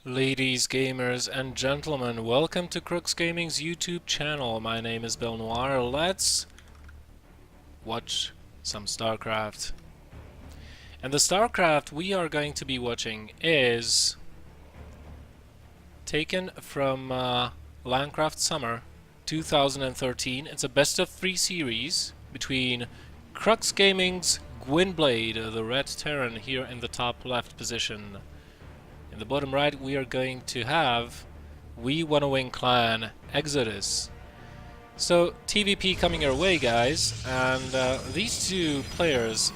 Ladies, gamers, and gentlemen, welcome to Crux Gaming's YouTube channel. My name is Bill Noir. Let's watch some StarCraft. And the StarCraft we are going to be watching is taken from Landcraft Summer 2013. It's a best of 3 series between Crux Gaming's Gwynbleidd, the red Terran, here in the top left position. In the bottom right, we are going to have We Wanna Win Clan eXodis. So, TVP coming our way, guys, and these two players,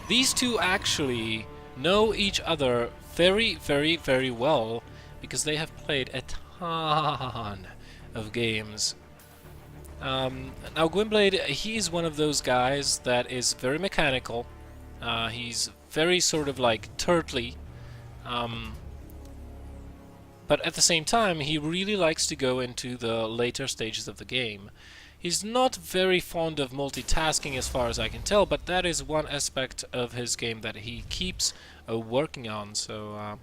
these two actually know each other very, very, very well because they have played a ton of games. Now, Gwynbleidd, he's one of those guys that is very mechanical. He's very sort of like turtly. But at the same time, he really likes to go into the later stages of the game. He's not very fond of multitasking as far as I can tell, but that is one aspect of his game that he keeps working on, so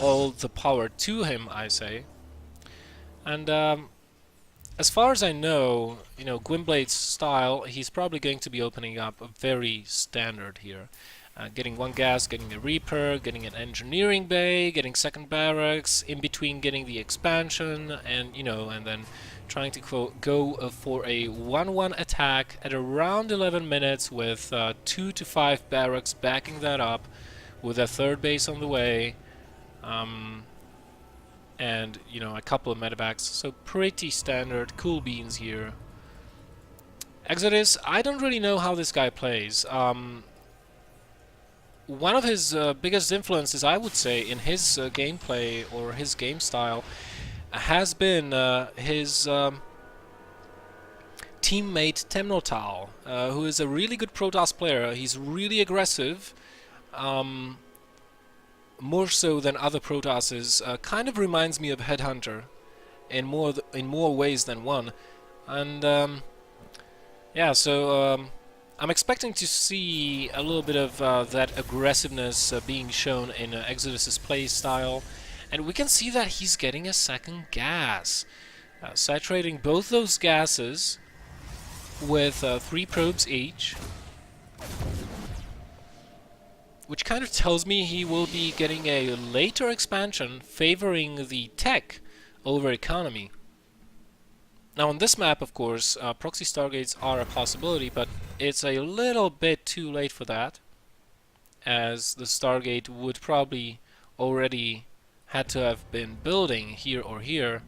all the power to him, I say. And as far as I know, Gwynbleidd's style, he's probably going to be opening up a very standard here. Getting one gas, getting a Reaper, getting an engineering bay, getting second barracks, in between getting the expansion, and and then trying to go for a 1-1 attack at around 11 minutes with 2 to 5 barracks backing that up, with a third base on the way, and a couple of medevacs. So pretty standard, cool beans here. eXodis, I don't really know how this guy plays. One of his biggest influences, I would say, in his gameplay or his game style has been his teammate Temnotal, who is a really good Protoss player. He's really aggressive, more so than other Protosses. Kind of reminds me of Headhunter in more ways than one. And yeah, so I'm expecting to see a little bit of that aggressiveness being shown in eXodus' play style, and we can see that he's getting a second gas, saturating both those gases with 3 probes each, which kind of tells me he will be getting a later expansion favoring the tech over economy. Now on this map, of course, proxy stargates are a possibility, but it's a little bit too late for that, as the stargate would probably already had to have been building here or here.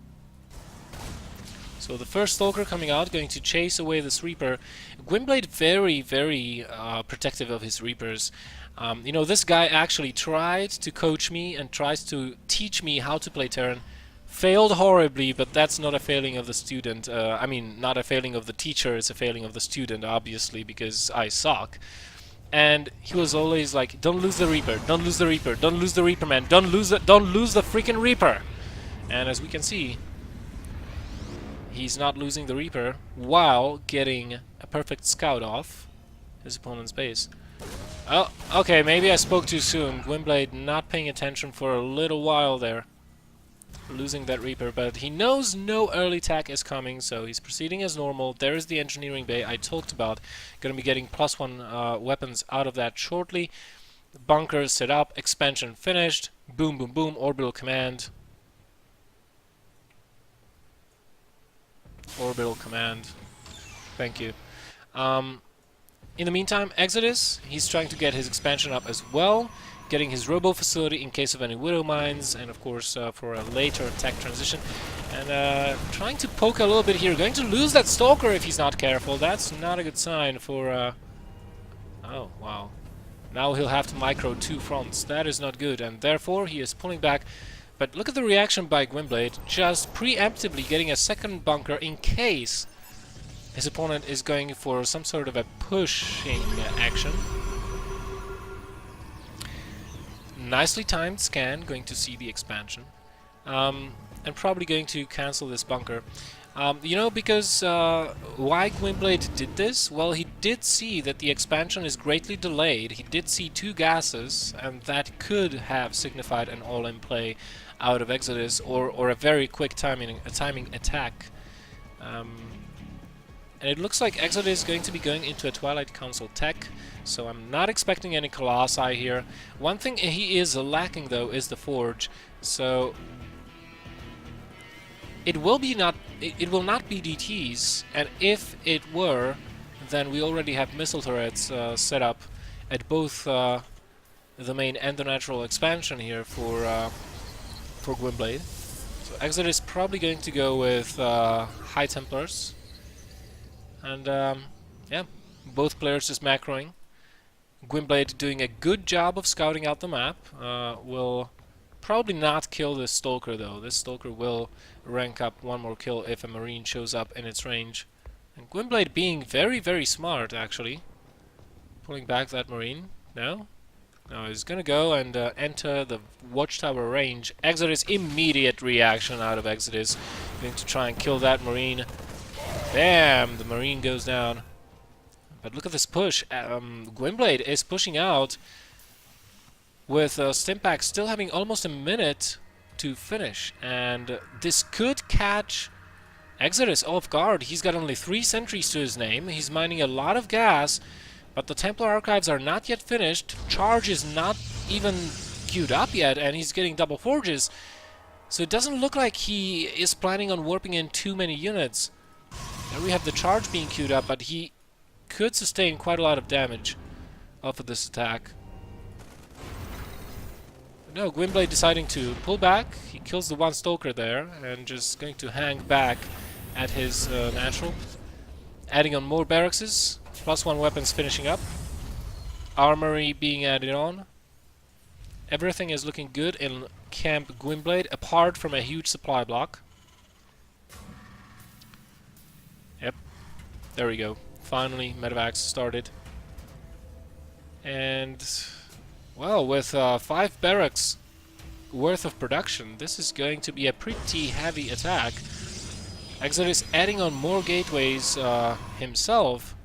So the first Stalker coming out, going to chase away this Reaper. Gwynbleidd very, very protective of his Reapers. This guy actually tried to coach me and tries to teach me how to play Terran. Failed horribly, but that's not a failing of the student. I mean, not a failing of the teacher, it's a failing of the student, obviously, because I suck. And he was always like, don't lose the Reaper, don't lose the Reaper, don't lose the Reaper, man, don't lose the freaking Reaper! And as we can see, he's not losing the Reaper while getting a perfect scout off his opponent's base. Oh, okay, maybe I spoke too soon. Gwynbleidd not paying attention for a little while there, losing that Reaper, but he knows no early attack is coming, so he's proceeding as normal. There is the engineering bay I talked about. Gonna be getting +1 weapons out of that shortly. Bunkers set up, expansion finished. Boom, boom, boom, orbital command. Orbital command. Thank you. In the meantime, eXodus, he's trying to get his expansion up as well, getting his robo facility in case of any widow mines, and of course for a later attack transition, and trying to poke a little bit here. Going to lose that Stalker if he's not careful. That's not a good sign for oh wow, now he'll have to micro 2 fronts. That is not good, and therefore he is pulling back. But look at the reaction by Gwynbleidd, just preemptively getting a second bunker in case his opponent is going for some sort of a pushing action. Nicely timed scan, going to see the expansion, and probably going to cancel this bunker. Because why Gwynbleidd did this? Well, he did see that the expansion is greatly delayed. He did see 2 gases, and that could have signified an all-in play out of eXodis, or a very quick timing attack. And it looks like eXodis is going to be going into a Twilight Council tech, so I'm not expecting any Colossi here. One thing he is lacking, though, is the Forge, so it will not be DTs, and if it were, then we already have missile turrets set up at both the main and the natural expansion here for Gwynbleidd. So eXodis is probably going to go with High Templars. And yeah, both players just macroing. Gwynbleidd doing a good job of scouting out the map. Will probably not kill this Stalker, though. This Stalker will rank up 1 more kill if a Marine shows up in its range. And Gwynbleidd being very, very smart, actually. Pulling back that Marine. No? No, he's gonna go and enter the Watchtower range. eXodis, immediate reaction out of eXodis. Going to try and kill that Marine. Bam! The Marine goes down. But look at this push. Gwynbleidd is pushing out with Stimpack still having almost a minute to finish. And this could catch eXodis off guard. He's got only 3 sentries to his name. He's mining a lot of gas, but the Templar Archives are not yet finished. Charge is not even queued up yet, and he's getting double forges. So it doesn't look like he is planning on warping in too many units. There we have the charge being queued up, but he could sustain quite a lot of damage off of this attack. No, Gwynbleidd deciding to pull back. He kills the 1 Stalker there, and just going to hang back at his natural. Adding on more barracks, +1 weapons finishing up. Armory being added on. Everything is looking good in Camp Gwynbleidd, apart from a huge supply block. Yep, there we go. Finally, medevacs started. And, well, with 5 barracks worth of production, this is going to be a pretty heavy attack. eXodis adding on more gateways himself,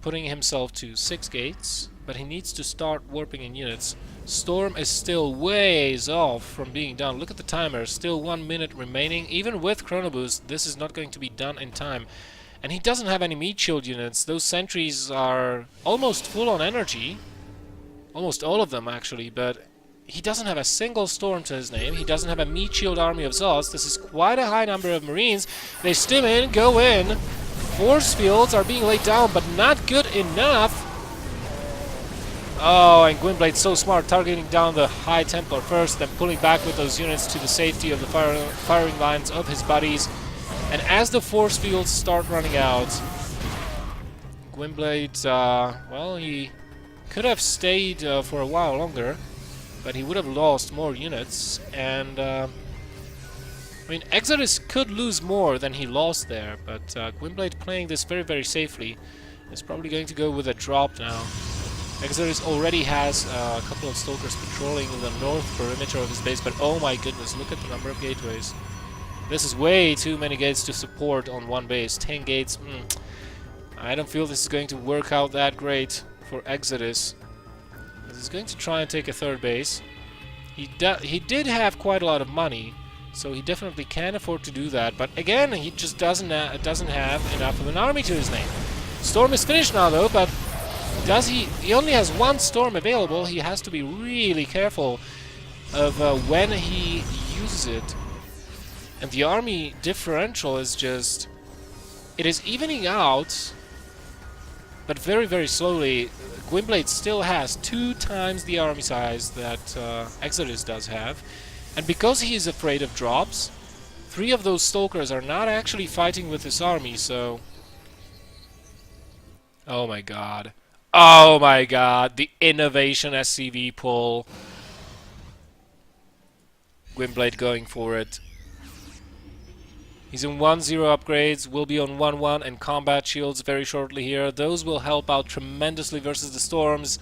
putting himself to 6 gates, but he needs to start warping in units. Storm is still ways off from being done. Look at the timer, still 1 minute remaining. Even with Chrono Boost, this is not going to be done in time. And he doesn't have any meat shield units. Those sentries are almost full on energy. Almost all of them, actually, but he doesn't have a single storm to his name. He doesn't have a meat shield army of Zots. This is quite a high number of Marines. They stim in, go in. Force fields are being laid down, but not good enough. Oh, and Gwynbleidd so smart, targeting down the High Templar first, then pulling back with those units to the safety of the firing lines of his buddies. And as the force fields start running out, Gwynbleidd, well, he could have stayed for a while longer, but he would have lost more units. And, I mean, eXodis could lose more than he lost there, but Gwynbleidd playing this very, very safely is probably going to go with a drop now. eXodis already has a couple of Stalkers patrolling the north perimeter of his base, but oh my goodness, look at the number of gateways. This is way too many gates to support on one base. 10 gates, I don't feel this is going to work out that great for eXodis. He's going to try and take a 3rd base. He did have quite a lot of money, so he definitely can afford to do that, but again, he just doesn't have enough of an army to his name. Storm is finished now, though, but he only has 1 storm available. He has to be really careful of when he uses it. And the army differential is just... it is evening out, but very, very slowly. Gwynbleidd still has 2 times the army size that eXodis does have. And because he is afraid of drops, 3 of those Stalkers are not actually fighting with his army, so... oh my god. Oh my god, the Innovation SCV pull. Gwynbleidd going for it. He's in 1-0 upgrades, will be on 1-1 and combat shields very shortly here. Those will help out tremendously versus the storms.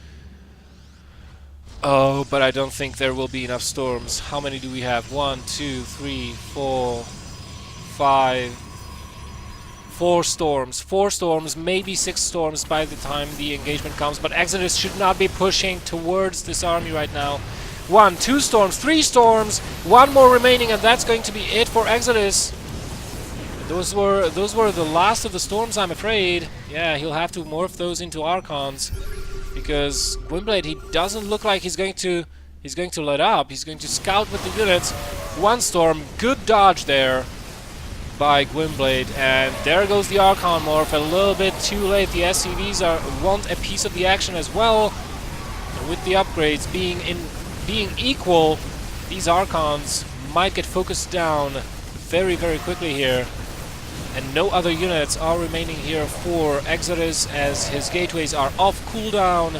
Oh, but I don't think there will be enough storms. How many do we have? 1, 2, 3, 4, 5... 4 storms. 4 storms, maybe 6 storms by the time the engagement comes, but eXodis should not be pushing towards this army right now. 1, 2 storms, 3 storms, 1 more remaining, and that's going to be it for eXodis. Those were the last of the storms, I'm afraid. Yeah, he'll have to morph those into Archons, because Gwynbleidd, he doesn't look like he's going to let up. He's going to scout with the units. 1 storm, good dodge there by Gwynbleidd, and there goes the Archon morph. A little bit too late. The SCVs want a piece of the action as well. And with the upgrades being equal, these Archons might get focused down very, very quickly here. And no other units are remaining here for eXodis, as his gateways are off cooldown.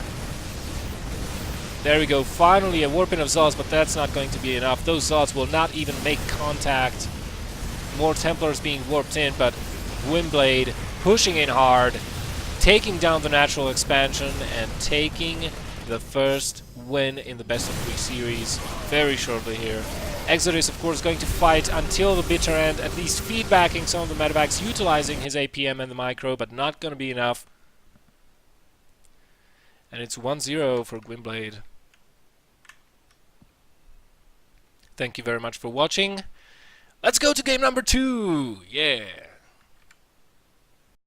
There we go, finally a warping of Zods, but that's not going to be enough. Those Zods will not even make contact. More Templars being warped in, but Gwynbleidd pushing in hard, taking down the natural expansion, and taking the first win in the best of 3 series very shortly here. eXodis, of course, going to fight until the bitter end, at least feedbacking some of the medevacs, utilizing his APM and the micro, but not going to be enough. And it's 1-0 for Gwynbleidd. Thank you very much for watching. Let's go to game number 2! Yeah!